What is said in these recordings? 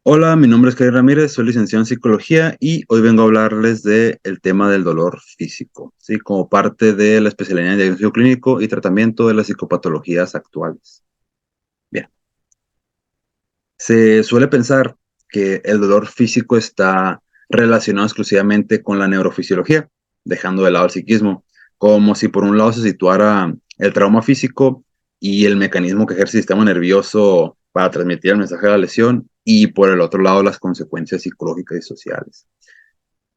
Hola, mi nombre es Karen Ramírez, soy licenciado en psicología y hoy vengo a hablarles del tema del dolor físico, ¿sí? Como parte de la especialidad en diagnóstico clínico y tratamiento de las psicopatologías actuales. Bien, se suele pensar que el dolor físico está relacionado exclusivamente con la neurofisiología, dejando de lado el psiquismo, como si por un lado se situara el trauma físico y el mecanismo que ejerce el sistema nervioso para transmitir el mensaje de la lesión, y por el otro lado las consecuencias psicológicas y sociales.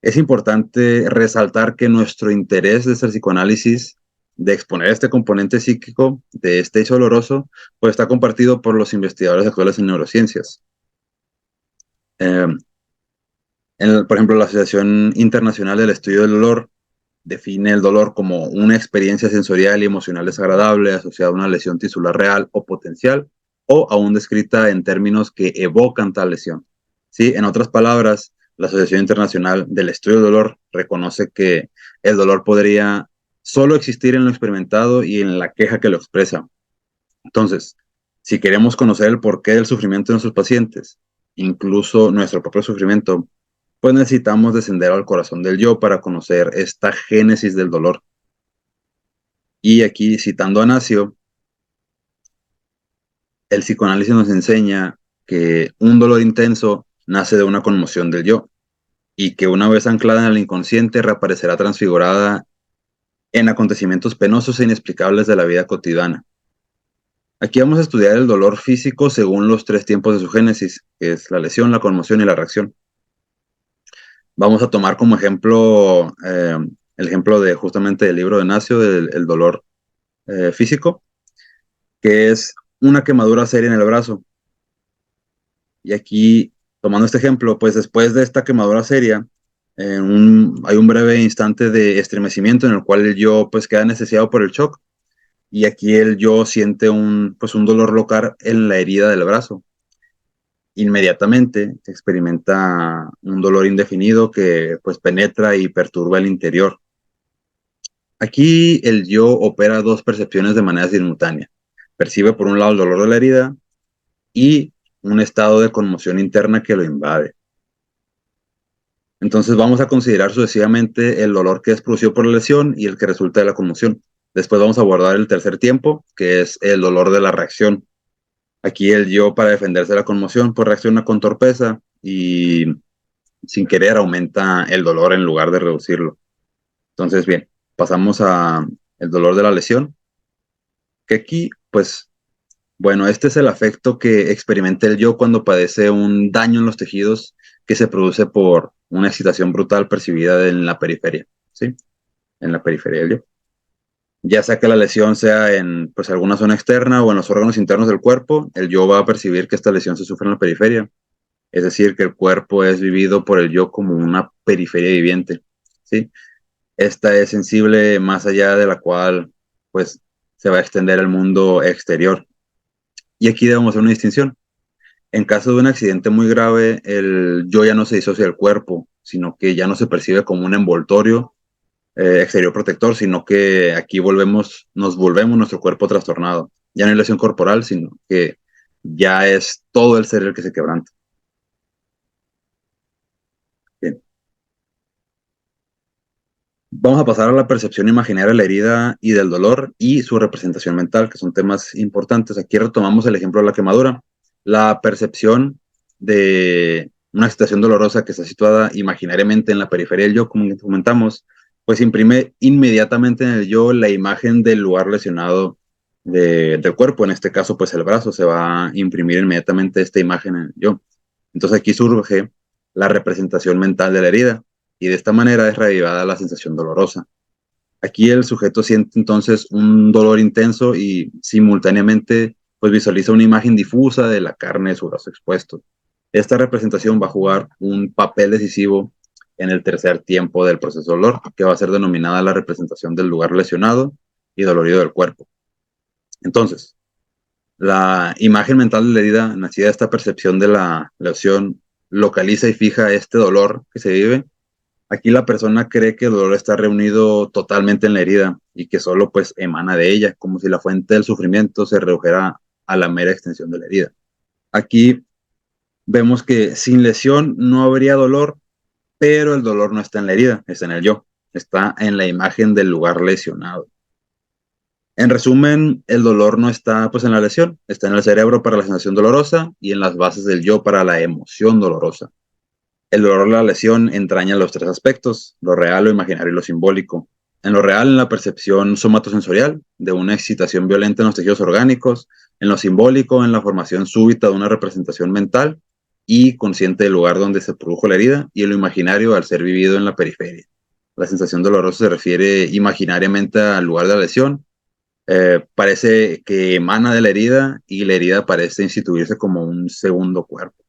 Es importante resaltar que nuestro interés desde el psicoanálisis de exponer este componente psíquico de este hecho doloroso, pues está compartido por los investigadores actuales en neurociencias. Eh, por ejemplo, la Asociación Internacional del Estudio del Dolor define el dolor como una experiencia sensorial y emocional desagradable asociada a una lesión tisular real o potencial, o aún descrita en términos que evocan tal lesión. ¿Sí? En otras palabras, la Asociación Internacional del Estudio del Dolor reconoce que el dolor podría solo existir en lo experimentado y en la queja que lo expresa. Entonces, si queremos conocer el porqué del sufrimiento de nuestros pacientes, incluso nuestro propio sufrimiento, pues necesitamos descender al corazón del yo para conocer esta génesis del dolor. Y aquí, citando a Nacio, el psicoanálisis nos enseña que un dolor intenso nace de una conmoción del yo y que una vez anclada en el inconsciente reaparecerá transfigurada en acontecimientos penosos e inexplicables de la vida cotidiana. Aquí vamos a estudiar el dolor físico según los tres tiempos de su génesis, que es la lesión, la conmoción y la reacción. Vamos a tomar como ejemplo el ejemplo de justamente del libro de Nacio, del el dolor físico, que es una quemadura seria en el brazo. Y aquí, tomando este ejemplo, pues después de esta quemadura seria, hay un breve instante de estremecimiento en el cual el yo pues queda anestesiado por el shock. Y aquí el yo siente pues un dolor local en la herida del brazo. Inmediatamente experimenta un dolor indefinido que pues penetra y perturba el interior. Aquí el yo opera dos percepciones de manera simultánea. Percibe por un lado el dolor de la herida y un estado de conmoción interna que lo invade. Entonces vamos a considerar sucesivamente el dolor que es producido por la lesión y el que resulta de la conmoción. Después vamos a abordar el tercer tiempo, que es el dolor de la reacción. Aquí el yo, para defenderse de la conmoción, pues reacciona con torpeza y sin querer aumenta el dolor en lugar de reducirlo. Entonces, bien, pasamos a el dolor de la lesión, que aquí, pues, bueno, este es el afecto que experimenta el yo cuando padece un daño en los tejidos que se produce por una excitación brutal percibida en la periferia, ¿sí? En la periferia del yo. Ya sea que la lesión sea en pues alguna zona externa o en los órganos internos del cuerpo, el yo va a percibir que esta lesión se sufre en la periferia. Es decir, que el cuerpo es vivido por el yo como una periferia viviente, ¿sí? Esta es sensible más allá de la cual pues se va a extender al mundo exterior. Y aquí debemos hacer una distinción. En caso de un accidente muy grave, el yo ya no se disocia del cuerpo, sino que ya no se percibe como un envoltorio exterior protector, sino que aquí nos volvemos nuestro cuerpo trastornado. Ya no hay lesión corporal, sino que ya es todo el ser el que se quebranta. Bien. Vamos a pasar a la percepción imaginaria de la herida y del dolor y su representación mental, que son temas importantes. Aquí retomamos el ejemplo de la quemadura. La percepción de una situación dolorosa que está situada imaginariamente en la periferia del yo, como comentamos, pues imprime inmediatamente en el yo la imagen del lugar lesionado del cuerpo. En este caso, pues el brazo se va a imprimir inmediatamente esta imagen en el yo. Entonces aquí surge la representación mental de la herida y de esta manera es reavivada la sensación dolorosa. Aquí el sujeto siente entonces un dolor intenso y simultáneamente pues visualiza una imagen difusa de la carne de su brazo expuesto. Esta representación va a jugar un papel decisivo en el tercer tiempo del proceso de dolor, que va a ser denominada la representación del lugar lesionado y dolorido del cuerpo. Entonces, la imagen mental de la herida, nacida de esta percepción de la lesión, localiza y fija este dolor que se vive. Aquí la persona cree que el dolor está reunido totalmente en la herida y que solo pues emana de ella, como si la fuente del sufrimiento se redujera a la mera extensión de la herida. Aquí vemos que sin lesión no habría dolor, pero el dolor no está en la herida, está en el yo, está en la imagen del lugar lesionado. En resumen, el dolor no está pues en la lesión, está en el cerebro para la sensación dolorosa y en las bases del yo para la emoción dolorosa. El dolor de la lesión entraña los tres aspectos, lo real, lo imaginario y lo simbólico. En lo real, en la percepción somatosensorial de una excitación violenta en los tejidos orgánicos, en lo simbólico, en la formación súbita de una representación mental y consciente del lugar donde se produjo la herida, y en lo imaginario al ser vivido en la periferia. La sensación dolorosa se refiere imaginariamente al lugar de la lesión, parece que emana de la herida y la herida parece instituirse como un segundo cuerpo.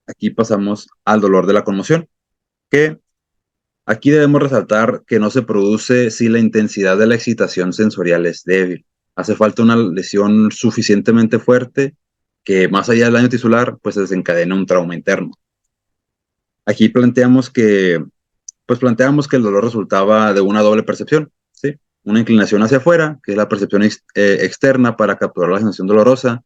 Aquí pasamos al dolor de la conmoción, que aquí debemos resaltar que no se produce si la intensidad de la excitación sensorial es débil. Hace falta una lesión suficientemente fuerte que más allá del daño tisular, pues desencadena un trauma interno. Aquí planteamos que el dolor resultaba de una doble percepción, ¿sí? Una inclinación hacia afuera, que es la percepción externa para capturar la sensación dolorosa,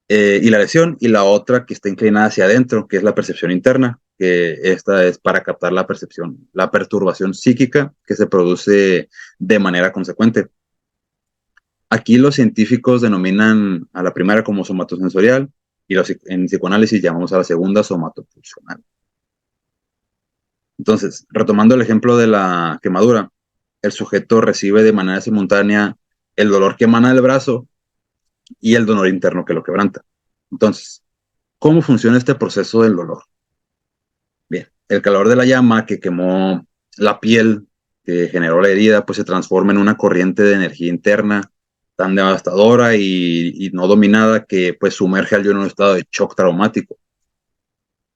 y la lesión, y la otra que está inclinada hacia adentro, que es la percepción interna, que esta es para captar la percepción, la perturbación psíquica que se produce de manera consecuente. Aquí los científicos denominan a la primera como somatosensorial y en psicoanálisis llamamos a la segunda somatopulsional. Entonces, retomando el ejemplo de la quemadura, el sujeto recibe de manera simultánea el dolor que emana del brazo y el dolor interno que lo quebranta. Entonces, ¿cómo funciona este proceso del dolor? Bien, el calor de la llama que quemó la piel, que generó la herida, pues se transforma en una corriente de energía interna tan devastadora y no dominada que pues sumerge al yo en un estado de shock traumático.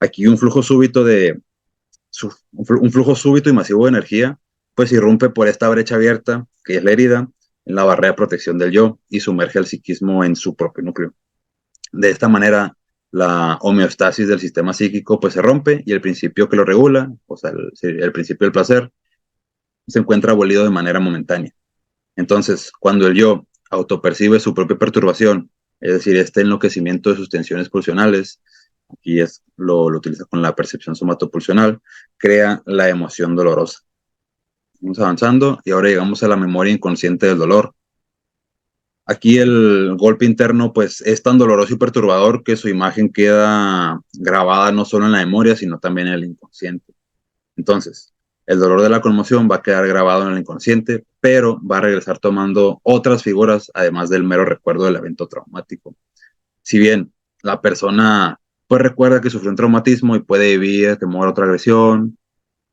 Aquí un flujo súbito y masivo de energía, pues irrumpe por esta brecha abierta, que es la herida, en la barrera de protección del yo y sumerge al psiquismo en su propio núcleo. De esta manera, la homeostasis del sistema psíquico pues se rompe y el principio que lo regula, o sea, el principio del placer, se encuentra abolido de manera momentánea. Entonces, cuando el yo autopercibe su propia perturbación, es decir, este enloquecimiento de sus tensiones pulsionales, aquí lo utiliza con la percepción somatopulsional, crea la emoción dolorosa. Vamos avanzando y ahora llegamos a la memoria inconsciente del dolor. Aquí el golpe interno pues es tan doloroso y perturbador que su imagen queda grabada no solo en la memoria, sino también en el inconsciente. Entonces, el dolor de la conmoción va a quedar grabado en el inconsciente, pero va a regresar tomando otras figuras, además del mero recuerdo del evento traumático. Si bien la persona pues recuerda que sufrió un traumatismo y puede vivir temor a otra agresión,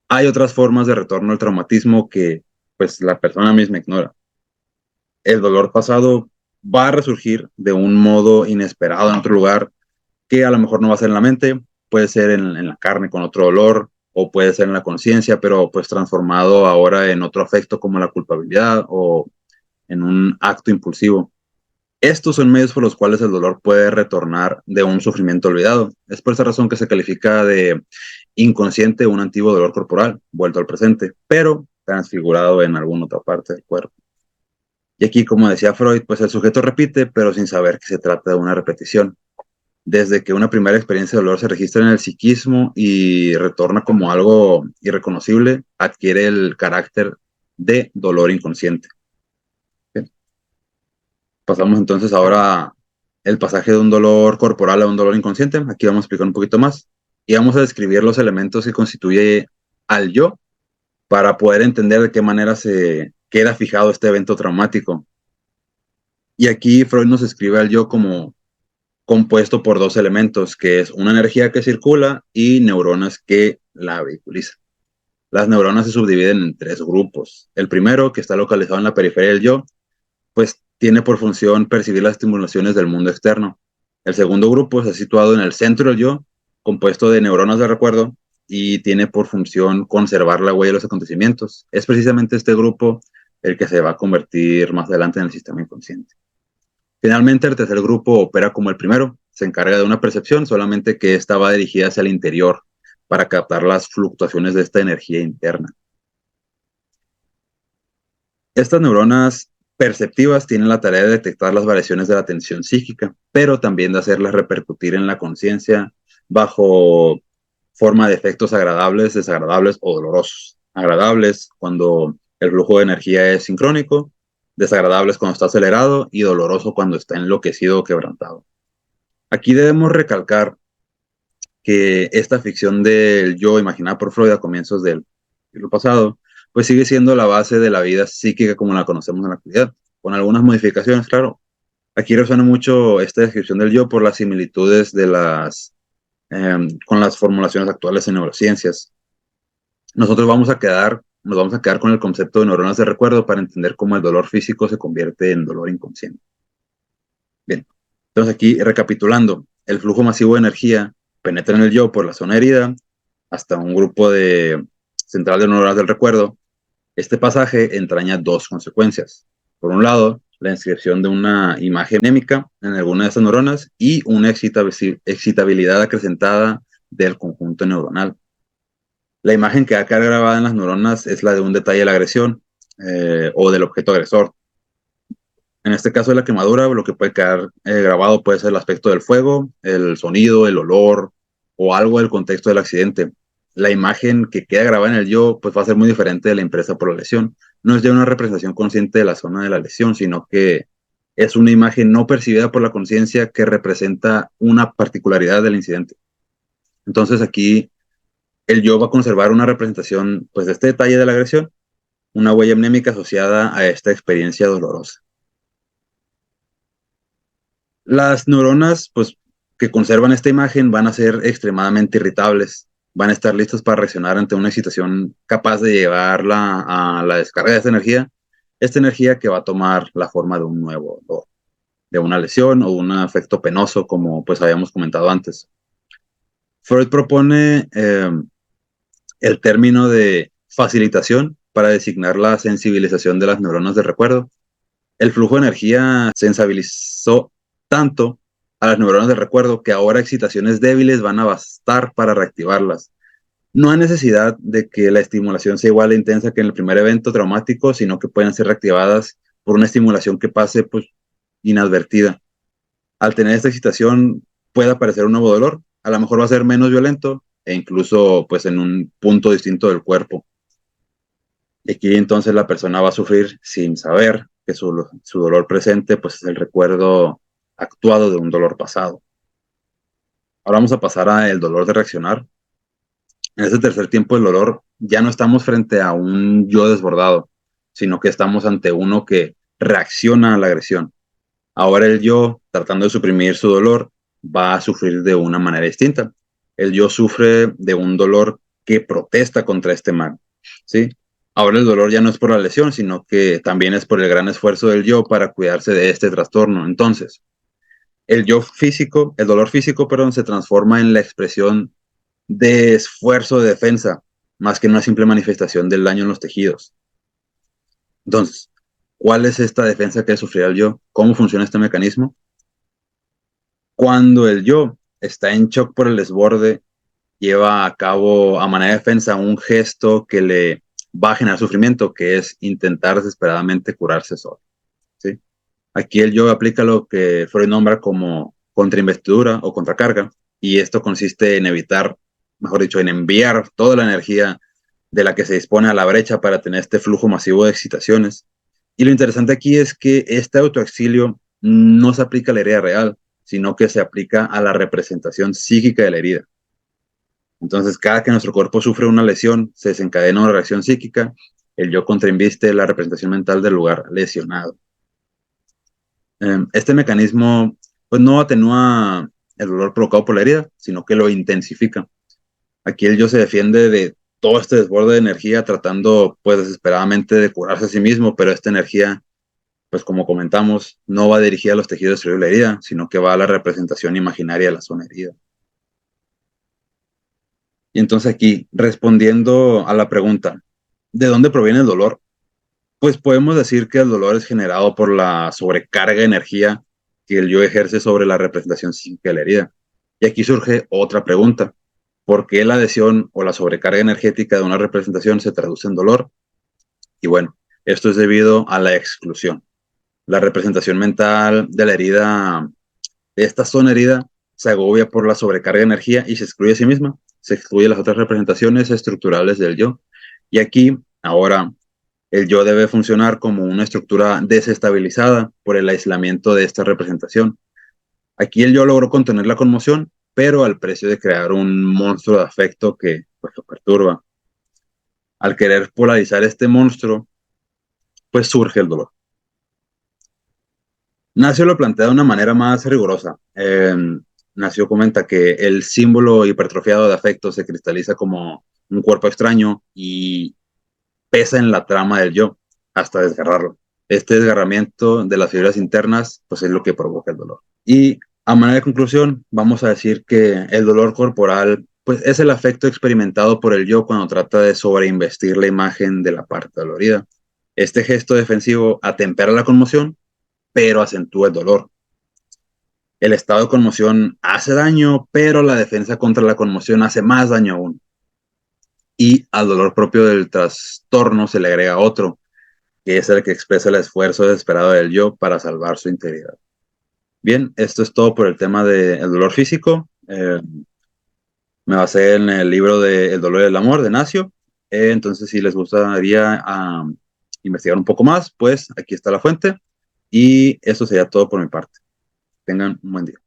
hay otras formas de retorno al traumatismo que pues la persona misma ignora. El dolor pasado va a resurgir de un modo inesperado en otro lugar que a lo mejor no va a ser en la mente, puede ser en la carne con otro dolor o puede ser en la conciencia, pero pues transformado ahora en otro afecto como la culpabilidad o en un acto impulsivo. Estos son medios por los cuales el dolor puede retornar de un sufrimiento olvidado. Es por esa razón que se califica de inconsciente un antiguo dolor corporal, vuelto al presente, pero transfigurado en alguna otra parte del cuerpo. Y aquí, como decía Freud, pues el sujeto repite, pero sin saber que se trata de una repetición. Desde que una primera experiencia de dolor se registra en el psiquismo y retorna como algo irreconocible, adquiere el carácter de dolor inconsciente. Bien. Pasamos entonces ahora el pasaje de un dolor corporal a un dolor inconsciente. Aquí vamos a explicar un poquito más y vamos a describir los elementos que constituye al yo para poder entender de qué manera se queda fijado este evento traumático. Y aquí Freud nos escribe al yo como compuesto por dos elementos, que es una energía que circula y neuronas que la vehiculizan. Las neuronas se subdividen en tres grupos. El primero, que está localizado en la periferia del yo, pues tiene por función percibir las estimulaciones del mundo externo. El segundo grupo está situado en el centro del yo, compuesto de neuronas de recuerdo y tiene por función conservar la huella de los acontecimientos. Es precisamente este grupo el que se va a convertir más adelante en el sistema inconsciente. Finalmente, el tercer grupo opera como el primero, se encarga de una percepción, solamente que esta va dirigida hacia el interior para captar las fluctuaciones de esta energía interna. Estas neuronas perceptivas tienen la tarea de detectar las variaciones de la tensión psíquica, pero también de hacerlas repercutir en la conciencia bajo forma de efectos agradables, desagradables o dolorosos. Agradables cuando el flujo de energía es sincrónico, desagradables cuando está acelerado y doloroso cuando está enloquecido o quebrantado. Aquí debemos recalcar que esta ficción del yo imaginada por Freud a comienzos del siglo pasado, pues sigue siendo la base de la vida psíquica como la conocemos en la actualidad, con algunas modificaciones, claro. Aquí resuena mucho esta descripción del yo por las similitudes de con las formulaciones actuales en neurociencias. Nos vamos a quedar con el concepto de neuronas de recuerdo para entender cómo el dolor físico se convierte en dolor inconsciente. Bien, entonces aquí recapitulando, el flujo masivo de energía penetra en el yo por la zona herida hasta un grupo de central de neuronas del recuerdo. Este pasaje entraña dos consecuencias. Por un lado, la inscripción de una imagen mnémica en alguna de estas neuronas y una excitabilidad acrecentada del conjunto neuronal. La imagen que va a quedar grabada en las neuronas es la de un detalle de la agresión o del objeto agresor. En este caso de la quemadura, lo que puede quedar grabado puede ser el aspecto del fuego, el sonido, el olor o algo del contexto del accidente. La imagen que queda grabada en el yo pues va a ser muy diferente de la impresa por la lesión. No es ya una representación consciente de la zona de la lesión, sino que es una imagen no percibida por la conciencia que representa una particularidad del incidente. Entonces aquí el yo va a conservar una representación pues de este detalle de la agresión, una huella mnémica asociada a esta experiencia dolorosa. Las neuronas, pues, que conservan esta imagen van a ser extremadamente irritables, van a estar listas para reaccionar ante una excitación capaz de llevarla a la descarga de esta energía que va a tomar la forma de un nuevo dolor, de una lesión o un efecto penoso, como pues habíamos comentado antes. Freud propone el término de facilitación para designar la sensibilización de las neuronas de recuerdo. El flujo de energía sensibilizó tanto a las neuronas del recuerdo que ahora excitaciones débiles van a bastar para reactivarlas. No hay necesidad de que la estimulación sea igual de intensa que en el primer evento traumático, sino que pueden ser reactivadas por una estimulación que pase pues, inadvertida. Al tener esta excitación puede aparecer un nuevo dolor, a lo mejor va a ser menos violento e incluso pues en un punto distinto del cuerpo. Y aquí entonces la persona va a sufrir sin saber que su dolor presente pues es el recuerdo actuado de un dolor pasado. Ahora vamos a pasar al dolor de reaccionar. En ese tercer tiempo del dolor ya no estamos frente a un yo desbordado, sino que estamos ante uno que reacciona a la agresión. Ahora el yo, tratando de suprimir su dolor, va a sufrir de una manera distinta. El yo sufre de un dolor que protesta contra este mal, ¿sí? Ahora el dolor ya no es por la lesión, sino que también es por el gran esfuerzo del yo para cuidarse de este trastorno. Entonces, el dolor físico, perdón, se transforma en la expresión de esfuerzo de defensa, más que una simple manifestación del daño en los tejidos. Entonces, ¿cuál es esta defensa que sufrirá el yo? ¿Cómo funciona este mecanismo? Cuando el yo está en shock por el desborde, lleva a cabo a manera de defensa un gesto que le va a generar sufrimiento, que es intentar desesperadamente curarse solo. ¿Sí? Aquí el yo aplica lo que Freud nombra como contrainvestidura o contracarga, y esto consiste en evitar, mejor dicho, en enviar toda la energía de la que se dispone a la brecha para tener este flujo masivo de excitaciones. Y lo interesante aquí es que este autoexilio no se aplica a la herida real, sino que se aplica a la representación psíquica de la herida. Entonces, cada que nuestro cuerpo sufre una lesión, se desencadena una reacción psíquica, el yo contrainviste la representación mental del lugar lesionado. Este mecanismo pues no atenúa el dolor provocado por la herida, sino que lo intensifica. Aquí el yo se defiende de todo este desborde de energía tratando pues desesperadamente de curarse a sí mismo, pero esta energía, pues como comentamos, no va dirigida a los tejidos destruidos de la herida, sino que va a la representación imaginaria de la zona herida. Y entonces aquí, respondiendo a la pregunta, ¿de dónde proviene el dolor? Pues podemos decir que el dolor es generado por la sobrecarga de energía que el yo ejerce sobre la representación psíquica de la herida. Y aquí surge otra pregunta. ¿Por qué la adhesión o la sobrecarga energética de una representación se traduce en dolor? Y bueno, esto es debido a la exclusión. La representación mental de la herida, de esta zona herida, se agobia por la sobrecarga de energía y se excluye a sí misma. Se excluye las otras representaciones estructurales del yo. Y aquí, ahora, el yo debe funcionar como una estructura desestabilizada por el aislamiento de esta representación. Aquí el yo logró contener la conmoción, pero al precio de crear un monstruo de afecto que pues, lo perturba. Al querer polarizar este monstruo, pues surge el dolor. Nacio lo plantea de una manera más rigurosa. Nacio comenta que el símbolo hipertrofiado de afecto se cristaliza como un cuerpo extraño y pesa en la trama del yo hasta desgarrarlo. Este desgarramiento de las fibras internas pues es lo que provoca el dolor. Y a manera de conclusión, vamos a decir que el dolor corporal pues es el afecto experimentado por el yo cuando trata de sobreinvestir la imagen de la parte dolorida. Este gesto defensivo atempera la conmoción, pero acentúa el dolor. El estado de conmoción hace daño, pero la defensa contra la conmoción hace más daño aún. Y al dolor propio del trastorno se le agrega otro, que es el que expresa el esfuerzo desesperado del yo para salvar su integridad. Bien, esto es todo por el tema del dolor físico. Me basé en el libro de El dolor del amor de Nacio. Entonces, si les gustaría investigar un poco más, pues aquí está la fuente. Y eso sería todo por mi parte. Tengan un buen día.